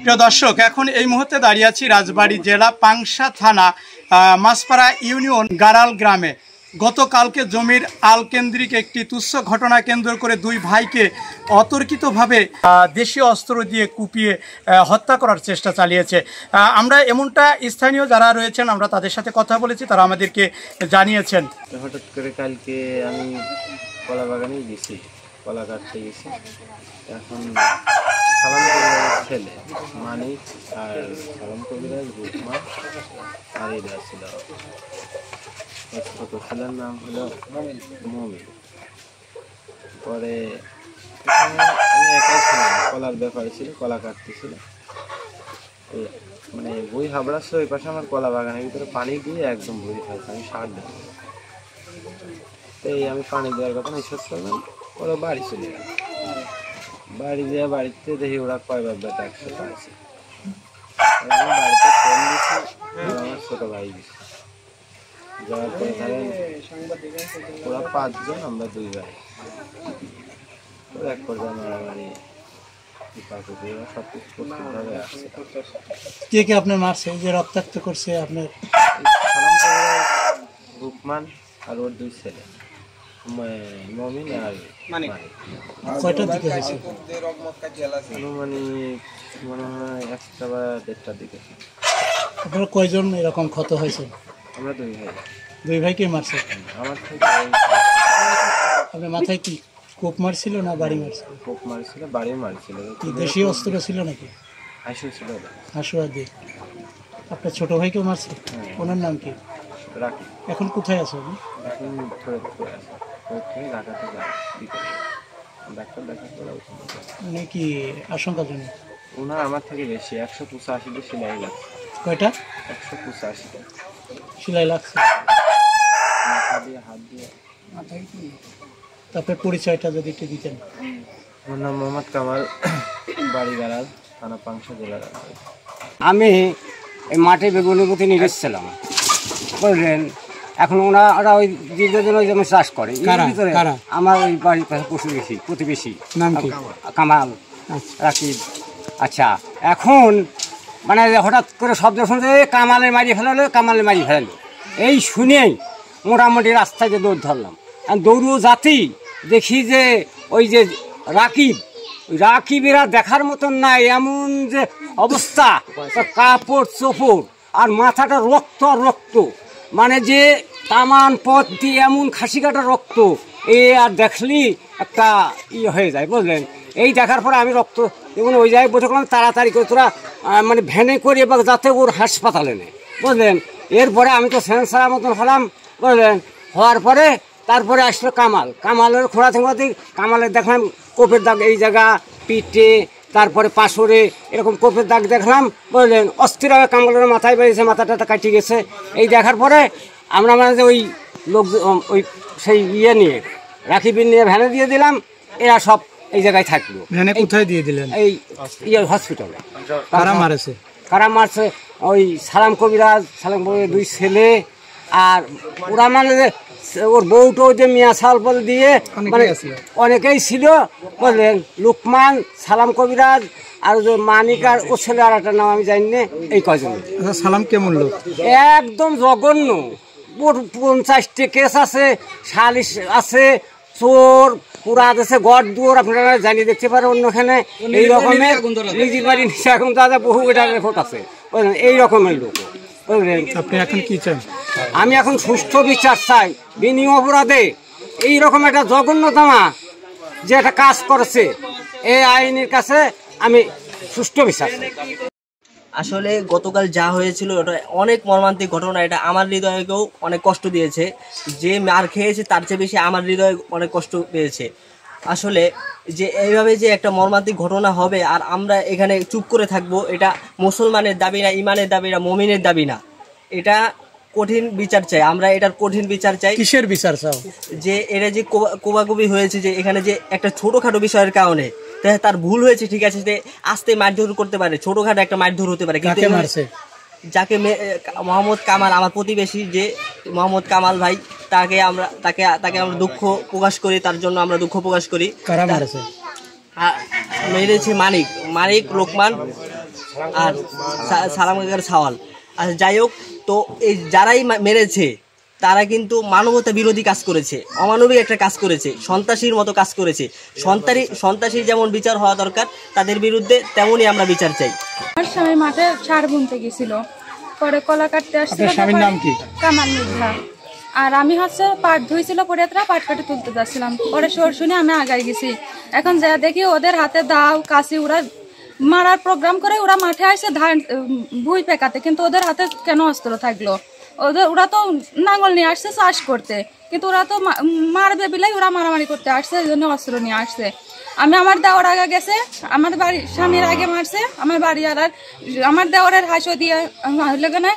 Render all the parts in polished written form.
প্রিয় দর্শক, এখন এই মুহূর্তে দাঁড়িয়ে আছি রাজবাড়ী জেলা পাংশা থানা মাছপাড়া ইউনিয়ন গাড়াল গ্রামে। গতকালকে জমির আলকেন্দ্রিক একটি তুচ্ছ ঘটনা কেন্দ্র করে দুই ভাইকে অতর্কিতভাবে দেশীয় অস্ত্র দিয়ে কুপিয়ে হত্যা করার চেষ্টা চালিয়েছে। আমরা এমনটা স্থানীয় যারা রয়েছেন আমরা তাদের সাথে কথা বলেছি, তারা আমাদেরকে জানিয়েছেন। হঠাৎ করে কালকে আমি কলা বাগানেই গেছি, কলা কাটতে গেছি। এখন সালাম কবিরাজের ছেলে মানিক আর সালাম কবিরাজ রুকমান আর এরা ছিল, ছোট ছেলের নাম হলো মমিন। পরে আমি একাই ছিলাম, কলার ব্যাপারে ছিল, কলা কাটতেছিল। মানে বই হাবড়াচ্ছে ওই পাশে আমার কলা বাগানের ভিতরে পানি দিয়ে একদম বই খাইছে, আমি সার দিই। এই আমি পানি দেওয়ার কথা নিঃশ্বাস করলাম, ওরা বাড়ি চলে গেল। বাড়ি যেয়ে বাড়িতে দেখি ওরা কয়বার বেটা একসাথে আছে। আমি বাড়িতে ফোন দিচ্ছি, আমার ছোট ভাই দিচ্ছি। যাওয়ার পরে ধরেন ওরা 5 জন, আমরা 2 ভাই। এক পর্যায়ে মারামারি সবকিছু আসছে। কে কে আপনার মারছে, যে রক্তাক্ত করছে? আপনার রুকমান আর ওর 2 ছেলে মমিন আর মানিক। কয়টার দিকে হয়েছে? আনুমানিক মনে হয় 1টা বা 1:30টার দিকে। আপনারা কয়জন এরকম ক্ষত হয়েছে? আমরা 2 ভাই। 2 ভাইকে মারছে? আমার থেকে আপনার মাথায় কি কোপ মারছিল না বাড়ি মারছিল? কোপ মারছিল, বাড়ি মারছিল। কি দেশীয় অস্ত্র ছিল নাকি? হাসু ছিল, হাসুয়া দিয়ে। আপনার ছোট ভাইকেও মারছে? ওনার নাম কি? রাখি। এখন কোথায় আছে আপনি? এখন ফরিদপুরে আছে, ফরিদপুরে ঢাকাতে যায় ডাক্তার দেখাতে। মানে কি আশঙ্কাজনক? ওনার আমার থেকে বেশি, 185 সেলাই লাগছে। কয়টা? 185 সেলাই লাগছে। মাথা দিয়ে, হাত দিয়ে। তারপরে পরিচয়টা যদি একটু দিতেন। আমার নাম মোহাম্মদ কামাল, বাড়ি গাড়াল, থানা পাংশা, জেলা রাজশাহী। আমি এই মাঠে বেগুনিপতি নিয়ে গেছিলাম, বুঝলেন। এখন ওনারা ওই দীর্ঘদিন ওই জমি চাষ করে। আমার ওই বাড়ির পাশে প্রতিবেশী নাম কি? কামাল, রাকিব। আচ্ছা, এখন মানে হঠাৎ করে শব্দ শুনতে কামালে মারিয়ে ফেলালো। এই শুনেই মোটামুটি রাস্তায় যে দৌড় ধরলাম। দৌড়ও জাতি দেখি যে ওই যে রাকিবেরা দেখার মতন নাই, এমন যে অবস্থা, কাপড় চোপড় আর মাথাটা রক্ত, মানে যে তামান পথ দিয়ে এমন খাসি কাটা রক্ত, আর দেখলি একটা হয়ে যায়, বুঝলেন। এই দেখার পরে আমি রক্ত যেমন ওই জায়গায় বসে করলাম, তাড়াতাড়ি করে তোরা মানে ভ্যানে করে বা যাতে ওর হাসপাতালে নেয়, বুঝলেন। এরপরে আমি তো সেন্সার মতন হলাম, বুঝলেন। হওয়ার পরে তারপরে আসলো কামালের খোঁড়া থেকে কামালের দেখলাম কোপের দাগ, এই জায়গা পিঠে, তারপরে পাশরে এরকম কোপের দাগ দেখলাম, বুঝলেন। অস্থিরভাবে কামালের মাথায় বেরিয়েছে, মাথাটা কাটি গেছে। এই দেখার পরে আমরা মানে ওই লোক ওই সেই নিয়ে রাকিবিন নিয়ে ভ্যানে দিয়ে দিলাম। এরা সব এই জায়গায় থাকলো। ভ্যানে কোথায় দিয়ে দিলেন? এই হসপিটালে। কারা মারছে? ওই সালাম কবিরাজ 2 ছেলে, আর ওরা মানে ওর বউটো যে মিয়া সাল বল দিয়ে মানে অনেকেই ছিল, বুঝলেন। লুকমান, সালাম কবিরাজ আর যে মানিক আর ও ছেলে আর একটা নাম আমি জানি না, এই কয়জন। সালাম কেমন লোক? একদম জঘন্য। 50টি কেস আছে, সালিশ আছে, চোর পুরা আছে, গড় দুয়ার আপনারা জানিয়ে দেখতে পারেন অন্যখানে। এই রকমের নিজের বাড়ি নিচে এখন দাদা বহু এটা রেকর্ড আছে, বুঝলেন। এই রকমের লোক, বুঝলেন। আপনি এখন কি চান? আমি এখন সুষ্ঠু বিচার চাই। বিনি অপরাধে এইরকম একটা জঘন্যতমা যে একটা কাজ করেছে, এই আইনের কাছে আমি সুষ্ঠু বিচার চাই। আসলে গতকাল যা হয়েছিল ওটা অনেক মর্মান্তিক ঘটনা। এটা আমার হৃদয়কেও অনেক কষ্ট দিয়েছে। যে মার খেয়েছে তার চেয়ে বেশি আমার হৃদয় অনেক কষ্ট পেয়েছে। আসলে যে এইভাবে যে একটা মর্মান্তিক ঘটনা হবে আর আমরা এখানে চুপ করে থাকবো, এটা মুসলমানের দাবি না, ইমানের দাবি না, মুমিনের দাবি না। এটা কঠিন বিচার চাই, আমরা এটার কঠিন বিচার চাই। কিসের বিচার চাও? যে এরা যে কোবাকুবি হয়েছে, যে এখানে যে একটা ছোটখাটো বিষয়ের কারণে তার ভুল হয়েছে, ঠিক আছে, যে আস্তে মারধর করতে পারে, ছোটখাটো একটা মারধর হতে পারে, কিন্তু যাকে মোহাম্মদ কামাল আমার প্রতিবেশী যে মোহাম্মদ কামাল ভাই, তাকে আমরা দুঃখ প্রকাশ করি, তার জন্য আমরা দুঃখ প্রকাশ করি। কারা মারছে? মেরেছে মানিক, রোকমান, আর সালাম কাকার ছাওয়াল। আচ্ছা যাই হোক, তো এই যারাই মেরেছে তারা কিন্তু মানবতা বিরোধী কাজ করেছে, অমানবিক একটা কাজ করেছে, সন্ত্রাসীর মতো কাজ করেছে। সন্ত্রাসী যেমন বিচার হওয়া দরকার, তাদের বিরুদ্ধে তেমনই আমরা বিচার চাই। আমার স্বামী মাঠে সার বুনতে গেছিল, পরে কলা কাটতে আসছিল। স্বামীর নাম কি? কামাল মৃধা। আর আমি হচ্ছে পাট ধুইছিল, পরে পাট কাটে তুলতে যাচ্ছিলাম, পরে সোর শুনে আমি আগাই গেছি। এখন যা দেখি ওদের হাতে দাও কাশি, ওরা মারার প্রোগ্রাম করে ওরা মাঠে আসে ধান ভুই পেকাতে, কিন্তু ওদের হাতে কেন অস্ত্র থাকলো? ওরা তো নাঙ্গল নিয়ে আসছে চাষ করতে, কিন্তু ওরা তো মারবে বিলাই ওরা মারামারি করতে আসছে, এই জন্য অস্ত্র নিয়ে আসছে। আমার দেওয়ার আগে গেছে, আমার বাড়ি স্বামীর আগে মারছে আমার বাড়ি। আর আমার দেওয়ারের হাসো দিয়ে না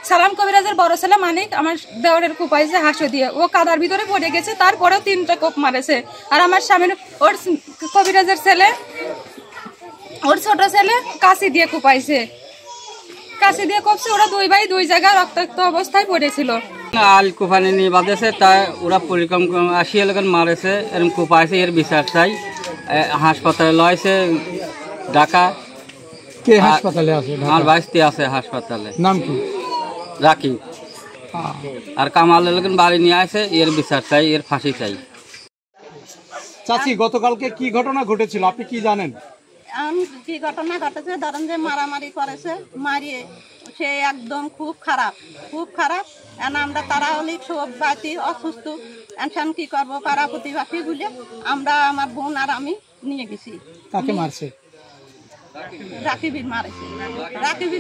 সালাম কবিরাজের বড় ছেলে মানিক আমার দেওয়ারের কুপাইছে হাসো দিয়ে, ও কাদার ভিতরে পড়ে গেছে, তারপরেও 3টা কোপ মারেছে। আর আমার স্বামীর ওর কবিরাজের ছেলে, ওর ছোট ছেলে কাশি দিয়ে কুপাইছে, কাশি দিয়ে কপছে। ওরা 2 ভাই 2 জায়গায় রক্তাক্ত অবস্থায় পড়েছিল। আল কুফানি নিয়ে বাঁধেছে, তাই ওরা পরিক্রমা আসিয়া লোকের মারেছে, এরকম কুপাইছে, এর বিচার চাই। হাসপাতালে লয়েছে ঢাকা। কে হাসপাতালে আছে? আমার বাইশটি আছে হাসপাতালে। নাম কি? রাকিব। আর কামাল লোকের বাড়ি নিয়ে আসে, এর বিচার চাই, এর ফাঁসি চাই। চাচি, গতকালকে কি ঘটনা ঘটেছিল আপনি কি জানেন? আমি কি ঘটনা ঘটেছে, ধরেন যে মারামারি করেছে, মারিয়ে সে একদম খুব খারাপ। আমরা তারা হলে সব বাতি অসুস্থ, এখন কি করবো, পাড়া প্রতিবাসী বলে আমরা আমার বোন আর আমি নিয়ে গেছি। কাকে মারছে? রাকিবির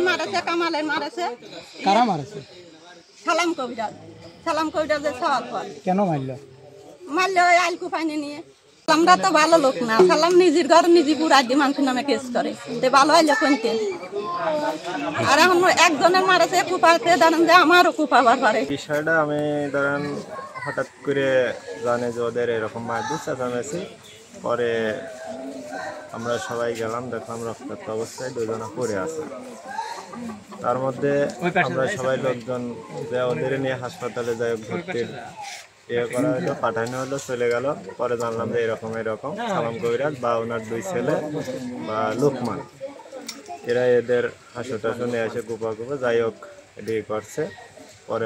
মারেছে, কামালের মারেছে। কারা মারছে? সালাম কবিরাজের সওয়াল করে। কেন মারলো? ওই আলকু পাইনি নিয়ে। আমরা তো ভালো লোক না, সালাম নিজের ঘর নিজে পুরা দিয়ে মানুষের নামে কেস করে, ভালো হইলো কোনকে। আর এখন একজনের মারেছে কুপাতে, ধরেন যে আমারও কুপাবার পারে। বিষয়টা আমি ধরেন হঠাৎ করে জানে যে ওদের এরকম মারধর চেঁচামেচি, পরে আমরা সবাই গেলাম, দেখলাম রক্তাক্ত অবস্থায় 2 জনা পড়ে আছে। তার মধ্যে আমরা সবাই লোকজন যে ওদের নিয়ে হাসপাতালে যাই ভর্তির করা হলো, পাঠানো হলো, চলে গেল। পরে জানলাম যে এরকম সালাম কবিরাজ বা ওনার 2 ছেলে বা লোকমান, এরা এদের হাসপাতালে নিয়ে এসে কুপা যাই হোক এদিকে করছে। পরে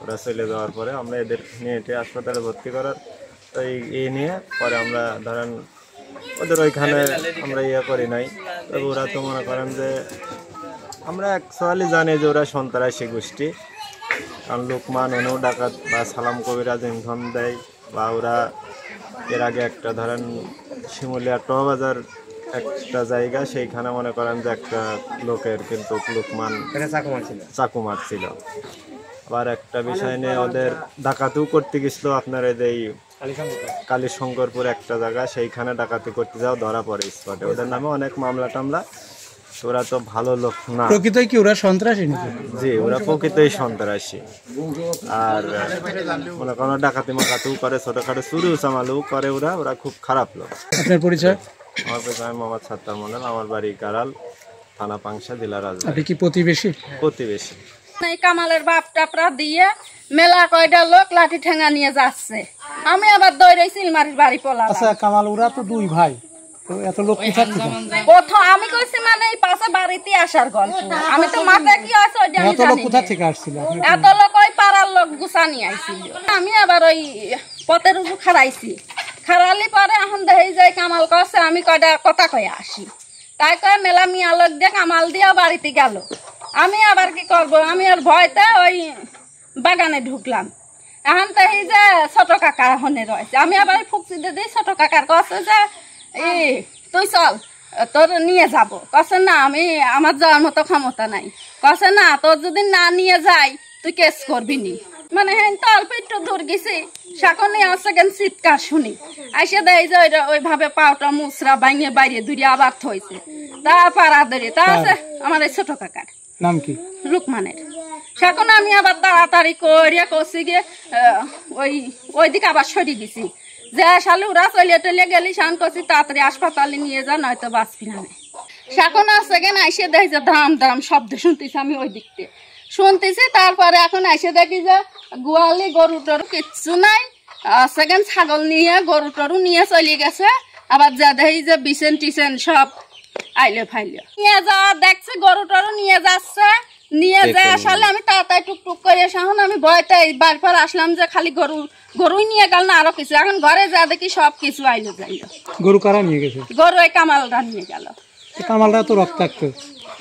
ওরা চলে যাওয়ার পরে আমরা এদের নিয়ে হাসপাতালে ভর্তি করার এই নিয়ে পরে আমরা ধরেন ওদের ওইখানে আমরা করি নাই। তবে ওরা তো মনে করেন যে আমরা অ্যাকচুয়ালি জানি যে ওরা সন্ত্রাসী গোষ্ঠী, কারণ লোকমান এনেও ডাকাত বা সালাম কবিরাজ ইন্ধন দেয়, বা ওরা এর আগে একটা ধরেন শিমুলিয়া টবাজার একটা জায়গা, সেইখানে মনে করেন যে একটা লোকের কিন্তু লোকমান চাকু মারছিল। আবার একটা বিষয় নিয়ে ওদের ডাকাতিও করতে গেছিল আপনার এই কালীশঙ্করপুর একটা জায়গা, সেইখানে ডাকাতি করতে যাও ধরা পড়ে স্পটে। ওদের নামে অনেক মামলা টামলা। ওরা তো ভালো লোক না। প্রকৃতই কি ওরা সন্ত্রাসী? জি, ওরা প্রকৃতই সন্ত্রাসী। আর মনে করেন ডাকাতি মাকাতিও করে, ছোটখাটো চুরি চামালও করে। ওরা খুব খারাপ লোক। আপনার পরিচয়? আমার পরিচয় আমি মোহাম্মদ সাত্তার মন্ডল, আমার বাড়ি গারাল, থানা পাংশা, জেলা রাজবাড়ী। আপনি কি প্রতিবেশী? প্রতিবেশী। কামালের বাপ টাপরা দিয়ে মেলা কয়টা লোক লাঠি ঠেঙ্গা নিয়ে যাচ্ছে, আমি আবার দৌড়ে সিলমারির বাড়ি পলাম। আচ্ছা কামাল, ওরা তো 2 ভাই, তো এত লোক কোথা থেকে? প্রথম আমি কইছি মানে এই পাশে বাড়িতে আসার গল্প, আমি তো মাথায় কি আছে ওইটা আমি এত লোক জানি। কোথা থেকে আসছিল? এত লোক ওই পাড়ার লোক গুছানি আইছিল। আমি আবার ওই পথের উপর খাড়াইছি, খাড়ালি পরে এখন দেখি যাই কামাল কছে আমি কয়টা কথা কয়ে আসি, তাই কয়ে মেলা মিয়া লোক দিয়ে কামাল দিয়া বাড়িতে গেল। আমি আবার কি করব, আমি আর ভয়তে ওই বাগানে ঢুকলাম। এখন দেখি যে ছোট কাকা হনে রয়েছে, আমি আবার ফুকছি দিদি ছোট কাকার কছে যে তুই চল তোর নিয়ে যাব। কছে না, আমার যাওয়ার মতো ক্ষমতা নাই। কছে না, তোর যদি না নিয়ে যাই তুই কেস করবি নি। মানে হ্যাঁ তো অল্প একটু দূর গেছি, সেখানে আসে কেন চিৎকার শুনি, আইসে দেয় যে ওইভাবে পাউটা মুসরা বাইঙে বাইরে দূরে আবার থইছে। তা পাড়া ধরে তা আছে আমার এই ছোট কাকার নাম কি? লুকমানের। সেখন আমি আবার তাড়াতাড়ি করিয়া কষি গিয়ে ওই দিকে আবার সরি দিছি, যে শালি ওরা চলিয়ে টলিয়ে গেলি সান করছি তাড়াতাড়ি হাসপাতালে নিয়ে যা, নয়তো বাঁচবি না। সেখন আসে কেন আইসে দেখি যে ধাম ধাম শব্দ শুনতেছি, আমি ওই দিকতে শুনতেছি। তারপরে এখন আইসে দেখি যে গোয়ালি গরু টরু কিচ্ছু নাই, সেকেন্ড ছাগল নিয়ে গরু টরু নিয়ে চলে গেছে। আবার যা দেখি যে বিছেন টিছেন সব আইলে ফাইলে নিয়ে যাওয়া দেখছে, গরু টরু নিয়ে যাচ্ছে, নিয়ে যায় আসলে আমি তাড়াতাড়ি টুকটুক করে এসে এখন আমি ভয়তে বাড়ি পর আসলাম যে খালি গরুই নিয়ে গেল না আরো কিছু, এখন ঘরে যা দেখি সব কিছু আইলো যাইলো। গরু কারা নিয়ে গেছে? গরু ওই কামালটা নিয়ে গেল। কামালটা তো রক্তাক্ত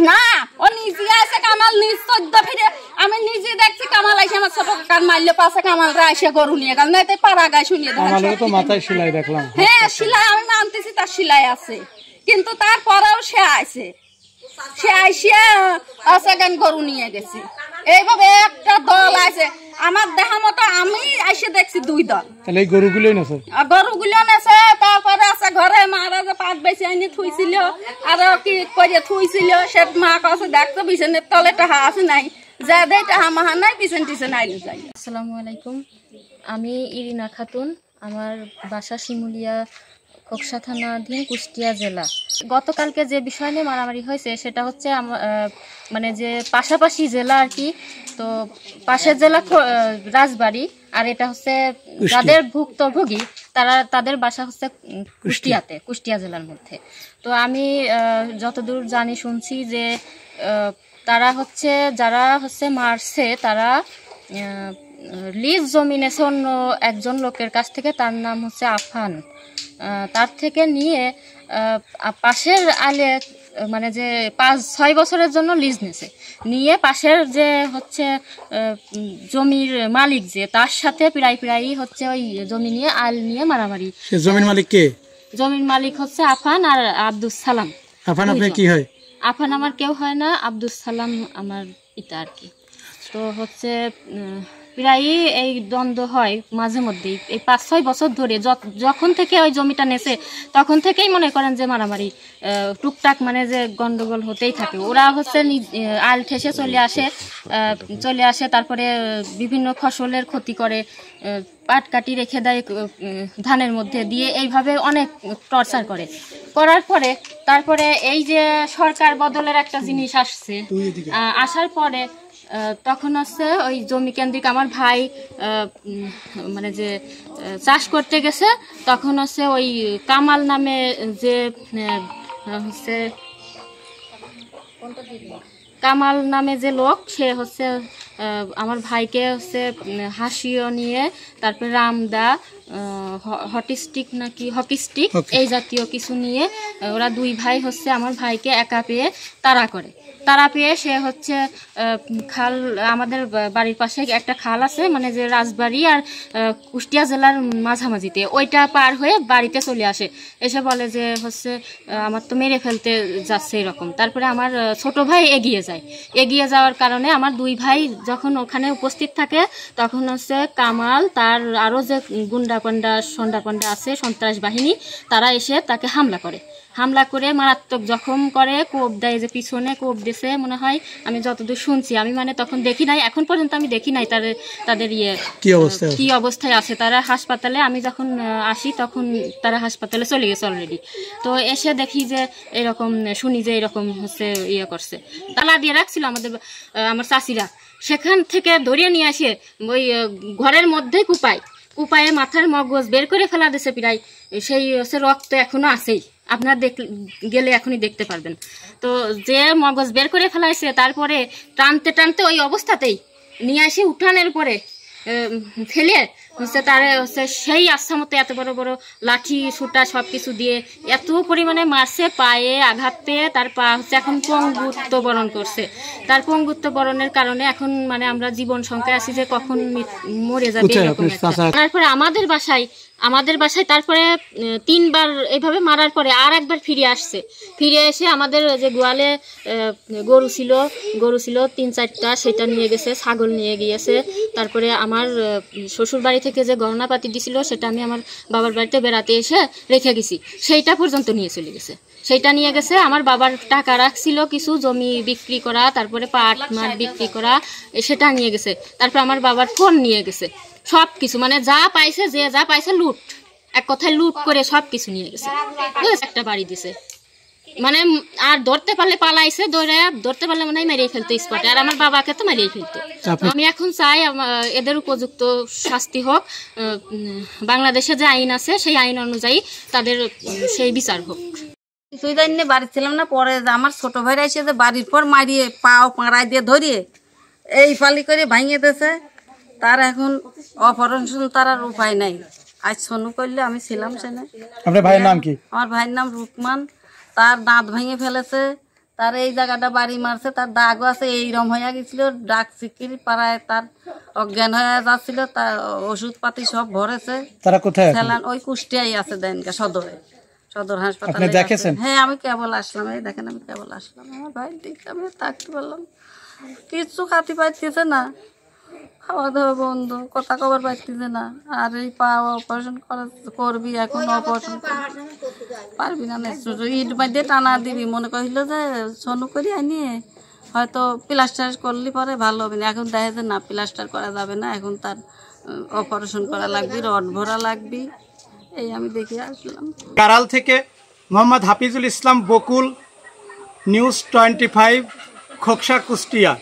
না, ও নিজে আছে কামাল নিজ 14 ফিরে আমি নিজে দেখছি কামাল আইসে আমার ছোট কান মারলে পাশে কামালরা এসে গরু নিয়ে গেল, না এতে পাড়া গায়ে শুনিয়ে দেয়। কামালের তো মাথায় সেলাই দেখলাম। হ্যাঁ সেলাই আমি মানতেছি তার সেলাই আছে, কিন্তু তারপরেও সে আইসে, সে আইসিয়া অসাগান গরু নিয়ে গেছে। এইভাবে একটা দল আছে আমার দেখা মতো, আমি আইসে দেখছি 2 দল। তাহলে এই গরুগুলোই নেছে? গরুগুলো নেছে, তারপরে আছে ঘরে মারা যে পাট বেশি আইনি থুইছিল আর কি করে থুইছিল, সে মা কাছে দেখতো বিছানের তলে টাহা আছে নাই, যা দেয় টাহা মাহা নাই, পিছন টিছন আইলে যাই। আসসালামু আলাইকুম, আমি ইরিনা খাতুন, আমার বাসা শিমুলিয়া, কক্সা থানাধীন, কুষ্টিয়া জেলা। গতকালকে যে বিষয় নিয়ে মারামারি হয়েছে সেটা হচ্ছে মানে যে পাশাপাশি জেলা আর কি, তো পাশের জেলা রাজবাড়ী আর এটা হচ্ছে যাদের ভুক্তভোগী তাদের বাসা হচ্ছে কুষ্টিয়াতে, কুষ্টিয়া জেলার মধ্যে। তো আমি যতদূর জানি শুনছি যে তারা হচ্ছে যারা হচ্ছে মারছে তারা লিজ জমি নেছে অন্য একজন লোকের কাছ থেকে, তার নাম হচ্ছে আফান। তার থেকে নিয়ে পাশের আলে মানে যে 5-6 বছরের জন্য লিজ নেছে, নিয়ে পাশের যে হচ্ছে জমির মালিক যে তার সাথে প্রায় হচ্ছে ওই জমি নিয়ে আল নিয়ে মারামারি। জমির মালিক কে? জমির মালিক হচ্ছে আফান আর আব্দুল সালাম। আফান আপনার কি হয়? আফান আমার কেউ হয় না, আব্দুল সালাম আমার পিতা আর কি। তো হচ্ছে প্রায়ই এই দ্বন্দ্ব হয় মাঝে মধ্যেই, এই 5-6 বছর ধরে যখন থেকে ওই জমিটা নেছে তখন থেকেই মনে করেন যে মারামারি টুকটাক মানে যে গন্ডগোল হতেই থাকে। ওরা হচ্ছে আল ঠেসে চলে আসে, তারপরে বিভিন্ন ফসলের ক্ষতি করে, পাট কাটি রেখে দেয় ধানের মধ্যে দিয়ে, এইভাবে অনেক টর্চার করার পরে তারপরে এই যে সরকার বদলের একটা জিনিস আসছে, আসার পরে তখন হচ্ছে ওই জমি কেন্দ্রিক আমার ভাই মানে যে চাষ করতে গেছে, তখন হচ্ছে ওই কামাল নামে যে হচ্ছে কামাল নামে যে লোক, সে হচ্ছে আমার ভাইকে হচ্ছে হাসিও নিয়ে, তারপরে রামদা, হকিস্টিক এই জাতীয় কিছু নিয়ে ওরা 2 ভাই হচ্ছে আমার ভাইকে একা পেয়ে তারা পেয়ে সে হচ্ছে খাল, আমাদের বাড়ির পাশে একটা খাল আছে মানে যে রাজবাড়ী আর কুষ্টিয়া জেলার মাঝামাঝিতে, ওইটা পার হয়ে বাড়িতে চলে আসে, এসে বলে যে হচ্ছে আমার তো মেরে ফেলতে যাচ্ছে এরকম। তারপরে আমার ছোট ভাই এগিয়ে যাওয়ার কারণে আমার 2 ভাই যখন ওখানে উপস্থিত থাকে তখন হচ্ছে কামাল তার আরও যে গুন্ডা পান্ডা আছে সন্ত্রাস বাহিনী, তারা এসে তাকে হামলা করে মারাত্মক জখম করে, কোপ দেয়, যে পিছনে কোপ দিছে মনে হয়, আমি যতদূর শুনছি। আমি মানে তখন দেখি নাই, এখন পর্যন্ত আমি দেখি নাই তাদের কি অবস্থায় আছে তারা হাসপাতালে। আমি যখন আসি তখন তারা হাসপাতালে চলে গেছে অলরেডি। তো এসে দেখি যে এরকম, শুনি যে এরকম হচ্ছে করছে, তালা দিয়ে রাখছিল আমার চাচিরা, সেখান থেকে ধরিয়ে নিয়ে আসে ওই ঘরের মধ্যে কুপায়ে মাথার মগজ বের করে ফেলা দিয়েছে প্রায়, সেই হচ্ছে রক্ত এখনো আছেই, আপনারা গেলে এখনই দেখতে পারবেন। তো যে মগজ বের করে ফেলাইছে তারপরে টানতে ওই অবস্থাতেই নিয়ে আসে উঠানের পরে ফেলে হচ্ছে তার হচ্ছে সেই আচ্ছা মতো এত বড় বড় লাঠি সুটা সব কিছু দিয়ে এত পরিমাণে মারছে, পায়ে আঘাত পেয়ে তার পা হচ্ছে এখন পঙ্গুত্ব বরণ করছে। তার পঙ্গুত্ব বরণের কারণে এখন মানে আমরা জীবন সংখ্যায় আছি যে কখন মরে যাবে এরকম। তারপরে আমাদের বাসায় তারপরে 3 বার এইভাবে মারার পরে আর একবার ফিরে এসে আমাদের যে গোয়ালে গরু ছিল 3-4টা, সেটা নিয়ে গেছে, ছাগল নিয়ে গিয়েছে। তারপরে আমার শ্বশুর বাড়ি থেকে যে গহনাপাতি দিছিল সেটা আমি আমার বাবার বাড়িতে বেড়াতে এসে রেখে গেছি, সেইটা পর্যন্ত নিয়ে চলে গেছে। সেটা নিয়ে গেছে, আমার বাবার টাকা রাখছিল কিছু জমি বিক্রি করা, তারপরে পাট মাঠ বিক্রি করা, সেটা নিয়ে গেছে। তারপর আমার বাবার ফোন নিয়ে গেছে, সব কিছু মানে যা পাইছে লুট, এক কথায় লুট করে সব কিছু নিয়ে গেছে। একটা বাড়ি দিছে, মানে আর ধরতে পারলে পালাইছে, ধরতে পারলে মানে মেরিয়ে ফেলতো স্পটে, আর আমার বাবাকে তো মেরিয়ে ফেলতো। আমি এখন চাই এদের উপযুক্ত শাস্তি হোক, বাংলাদেশে যে আইন আছে সেই আইন অনুযায়ী তাদের সেই বিচার হোক। কিছুই জানি বাড়ি ছিলাম না, পরে আমার ছোট ভাইরা এসে যে বাড়ির পর মারিয়ে পাও পাড়ায় দিয়ে ধরিয়ে এই ফালি করে ভাঙিয়ে দিয়েছে। তার এখন অপারেশন তার আর উপায় নাই। আজ সোনু করলে আমি ছিলাম সেনে। আপনার ভাইয়ের নাম কি? আমার ভাইয়ের নাম রুকমান। তার দাঁত ভেঙে ফেলেছে, তার এই জায়গাটা বাড়ি মারছে, তার দাগও আছে, এইরকম হয়ে গেছিল, ডাক সিকির পাড়ায় তার অজ্ঞান হয়ে যাচ্ছিল, তার ওষুধপাতি সব ভরেছে। তারা কোথায়? ওই কুষ্টিয়ায় আছে দেনকা সদরে, সদর হাসপাতালে। আপনি দেখেছেন? হ্যাঁ, আমি কেবল আসলাম, এই দেখেন আমি কেবল আসলাম। আমার ভাই দেখতে আমি থাকতে পারলাম, কিচ্ছু খাতে পাইতেছে না, খাওয়া দাওয়া বন্ধ, কথা কবার পাইতেছে না। আর এই পা অপারেশন করবি, এখন অপারেশন পারবি না, ইট বাঁধে টানা দিবি। মনে করিল যে সোনু করি আনিয়ে হয়তো প্লাস্টার করলে পরে ভালো হবে না। এখন দেখা যায় না, প্লাস্টার করা যাবে না, এখন তার অপারেশন করা লাগবে, রড ভরা লাগবে। এই আমি দেখে আসলাম। কারাল থেকে মোহাম্মদ হাফিজুল ইসলাম বকুল, নিউজ 25, খোকসা, কুষ্টিয়া।